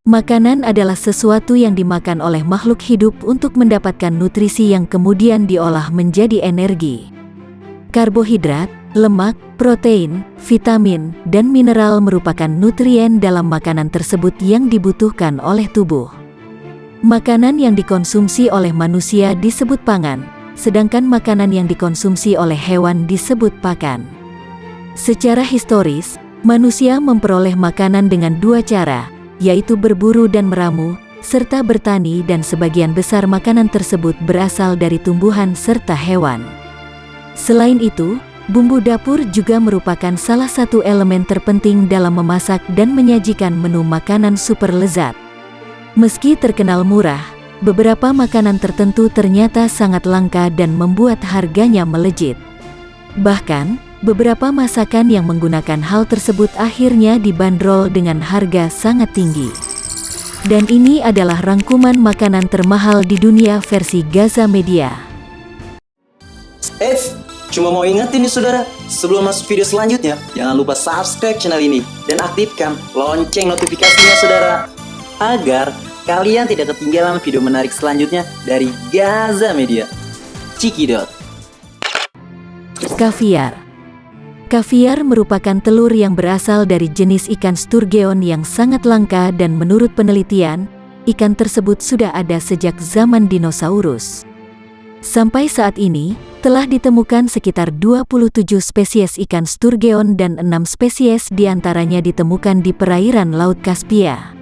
Makanan adalah sesuatu yang dimakan oleh makhluk hidup untuk mendapatkan nutrisi yang kemudian diolah menjadi energi. Karbohidrat, lemak, protein, vitamin, dan mineral merupakan nutrien dalam makanan tersebut yang dibutuhkan oleh tubuh. Makanan yang dikonsumsi oleh manusia disebut pangan, sedangkan makanan yang dikonsumsi oleh hewan disebut pakan. Secara historis, manusia memperoleh makanan dengan dua cara, yaitu berburu dan meramu, serta bertani, dan sebagian besar makanan tersebut berasal dari tumbuhan serta hewan. Selain itu, bumbu dapur juga merupakan salah satu elemen terpenting dalam memasak dan menyajikan menu makanan super lezat. Meski terkenal murah, beberapa makanan tertentu ternyata sangat langka dan membuat harganya melejit. Bahkan, beberapa masakan yang menggunakan hal tersebut akhirnya dibanderol dengan harga sangat tinggi. Dan ini adalah rangkuman makanan termahal di dunia versi Gaza Media. Cuma mau ingetin nih saudara, sebelum masuk video selanjutnya, jangan lupa subscribe channel ini dan aktifkan lonceng notifikasinya saudara, agar kalian tidak ketinggalan video menarik selanjutnya dari Gaza Media. Cikidot. Kaviar. Kaviar merupakan telur yang berasal dari jenis ikan sturgeon yang sangat langka, dan menurut penelitian, ikan tersebut sudah ada sejak zaman dinosaurus. Sampai saat ini, telah ditemukan sekitar 27 spesies ikan sturgeon dan 6 spesies diantaranya ditemukan di perairan Laut Kaspia.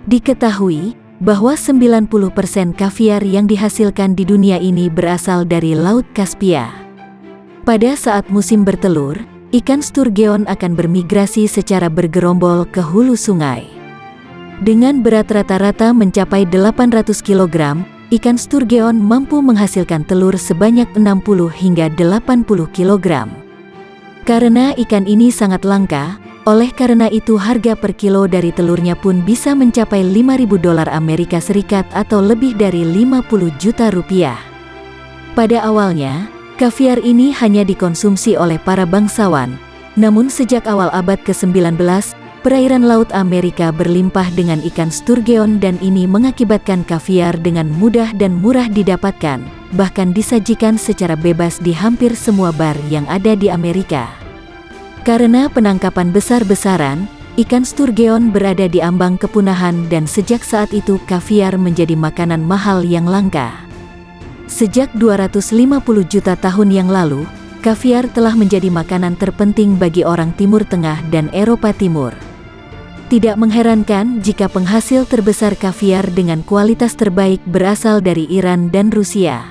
Diketahui bahwa 90% kaviar yang dihasilkan di dunia ini berasal dari Laut Kaspia. Pada saat musim bertelur, ikan sturgeon akan bermigrasi secara bergerombol ke hulu sungai. Dengan berat rata-rata mencapai 800 kg, ikan sturgeon mampu menghasilkan telur sebanyak 60 hingga 80 kg. Karena ikan ini sangat langka, oleh karena itu harga per kilo dari telurnya pun bisa mencapai $5.000 Amerika Serikat atau lebih dari 50 juta rupiah. Pada awalnya, kaviar ini hanya dikonsumsi oleh para bangsawan, namun sejak awal abad ke-19, perairan Laut Amerika berlimpah dengan ikan sturgeon dan ini mengakibatkan kaviar dengan mudah dan murah didapatkan, bahkan disajikan secara bebas di hampir semua bar yang ada di Amerika. Karena penangkapan besar-besaran, ikan sturgeon berada di ambang kepunahan dan sejak saat itu kaviar menjadi makanan mahal yang langka. Sejak 250 juta tahun yang lalu, kaviar telah menjadi makanan terpenting bagi orang Timur Tengah dan Eropa Timur. Tidak mengherankan jika penghasil terbesar kaviar dengan kualitas terbaik berasal dari Iran dan Rusia.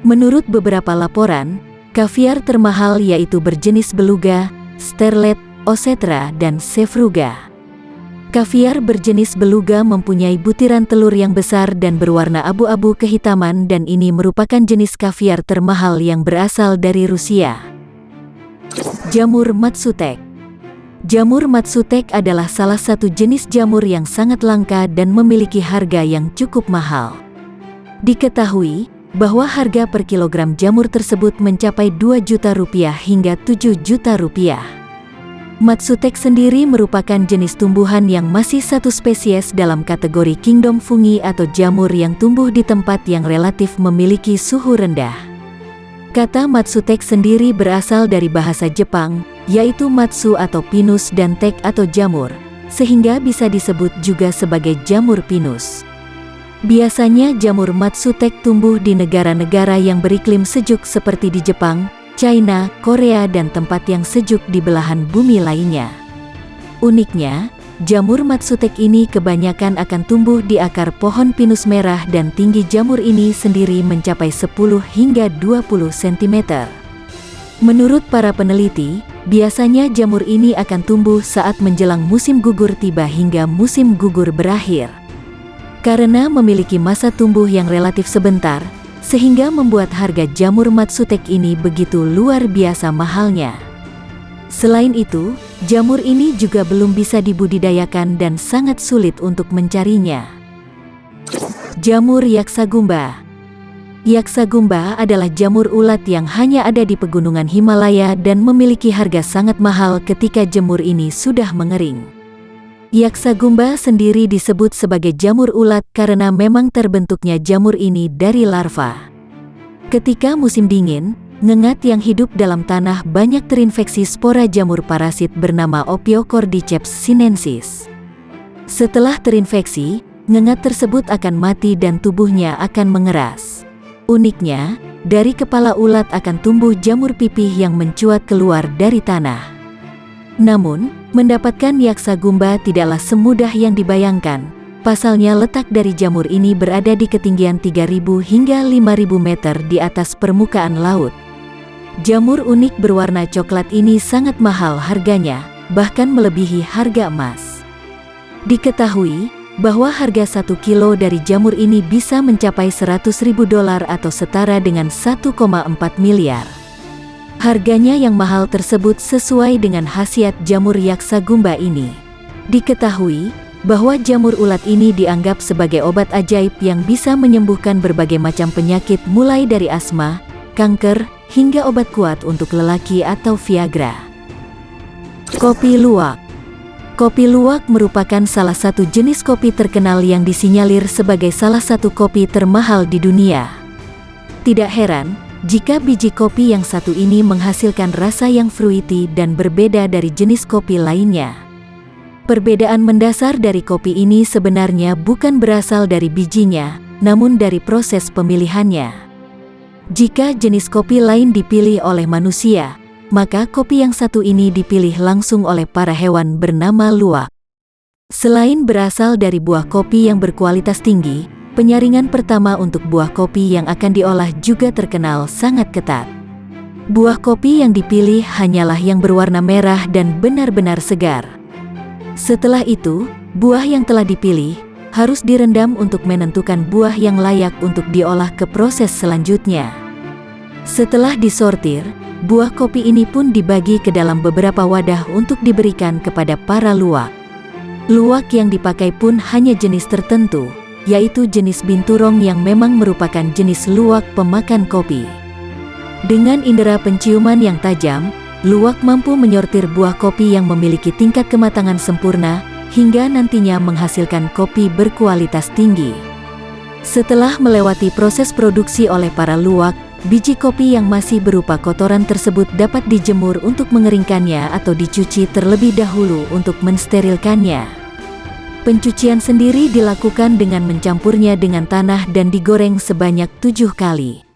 Menurut beberapa laporan, kaviar termahal yaitu berjenis beluga, sterlet, osetra, dan sevruga. Kaviar berjenis beluga mempunyai butiran telur yang besar dan berwarna abu-abu kehitaman, dan ini merupakan jenis kaviar termahal yang berasal dari Rusia. Jamur matsutek. Jamur matsutek adalah salah satu jenis jamur yang sangat langka dan memiliki harga yang cukup mahal. Diketahui bahwa harga per kilogram jamur tersebut mencapai 2 juta rupiah hingga 7 juta rupiah. Matsutek sendiri merupakan jenis tumbuhan yang masih satu spesies dalam kategori kingdom fungi atau jamur yang tumbuh di tempat yang relatif memiliki suhu rendah. Kata matsutek sendiri berasal dari bahasa Jepang, yaitu matsu atau pinus dan tek atau jamur, sehingga bisa disebut juga sebagai jamur pinus. Biasanya jamur matsutek tumbuh di negara-negara yang beriklim sejuk seperti di Jepang, China, Korea, dan tempat yang sejuk di belahan bumi lainnya. Uniknya, jamur matsutek ini kebanyakan akan tumbuh di akar pohon pinus merah dan tinggi jamur ini sendiri mencapai 10 hingga 20 cm. Menurut para peneliti, biasanya jamur ini akan tumbuh saat menjelang musim gugur tiba hingga musim gugur berakhir. Karena memiliki masa tumbuh yang relatif sebentar, sehingga membuat harga jamur matsutek ini begitu luar biasa mahalnya. Selain itu, jamur ini juga belum bisa dibudidayakan dan sangat sulit untuk mencarinya. Jamur yaksagumba. Yaksagumba adalah jamur ulat yang hanya ada di pegunungan Himalaya dan memiliki harga sangat mahal ketika jamur ini sudah mengering. Yaksagumba sendiri disebut sebagai jamur ulat karena memang terbentuknya jamur ini dari larva. Ketika musim dingin, ngengat yang hidup dalam tanah banyak terinfeksi spora jamur parasit bernama Ophiocordyceps sinensis. Setelah terinfeksi, ngengat tersebut akan mati dan tubuhnya akan mengeras. Uniknya, dari kepala ulat akan tumbuh jamur pipih yang mencuat keluar dari tanah. Namun, mendapatkan yaksagumba tidaklah semudah yang dibayangkan. Pasalnya letak dari jamur ini berada di ketinggian 3.000 hingga 5.000 meter di atas permukaan laut. Jamur unik berwarna coklat ini sangat mahal harganya, bahkan melebihi harga emas. Diketahui bahwa harga 1 kilo dari jamur ini bisa mencapai $100.000 atau setara dengan 1,4 miliar. Harganya yang mahal tersebut sesuai dengan khasiat jamur yaksagumba ini. Diketahui bahwa jamur ulat ini dianggap sebagai obat ajaib yang bisa menyembuhkan berbagai macam penyakit mulai dari asma, kanker, hingga obat kuat untuk lelaki atau Viagra. Kopi luwak. Kopi luwak merupakan salah satu jenis kopi terkenal yang disinyalir sebagai salah satu kopi termahal di dunia. Tidak heran jika biji kopi yang satu ini menghasilkan rasa yang fruity dan berbeda dari jenis kopi lainnya. Perbedaan mendasar dari kopi ini sebenarnya bukan berasal dari bijinya, namun dari proses pemilihannya. Jika jenis kopi lain dipilih oleh manusia, maka kopi yang satu ini dipilih langsung oleh para hewan bernama luwak. Selain berasal dari buah kopi yang berkualitas tinggi, penyaringan pertama untuk buah kopi yang akan diolah juga terkenal sangat ketat. Buah kopi yang dipilih hanyalah yang berwarna merah dan benar-benar segar. Setelah itu, buah yang telah dipilih harus direndam untuk menentukan buah yang layak untuk diolah ke proses selanjutnya. Setelah disortir, buah kopi ini pun dibagi ke dalam beberapa wadah untuk diberikan kepada para luwak. Luwak yang dipakai pun hanya jenis tertentu, yaitu jenis binturong yang memang merupakan jenis luwak pemakan kopi. Dengan indera penciuman yang tajam, luwak mampu menyortir buah kopi yang memiliki tingkat kematangan sempurna, hingga nantinya menghasilkan kopi berkualitas tinggi. Setelah melewati proses produksi oleh para luwak, biji kopi yang masih berupa kotoran tersebut dapat dijemur untuk mengeringkannya atau dicuci terlebih dahulu untuk mensterilkannya. Pencucian sendiri dilakukan dengan mencampurnya dengan tanah dan digoreng sebanyak 7 kali.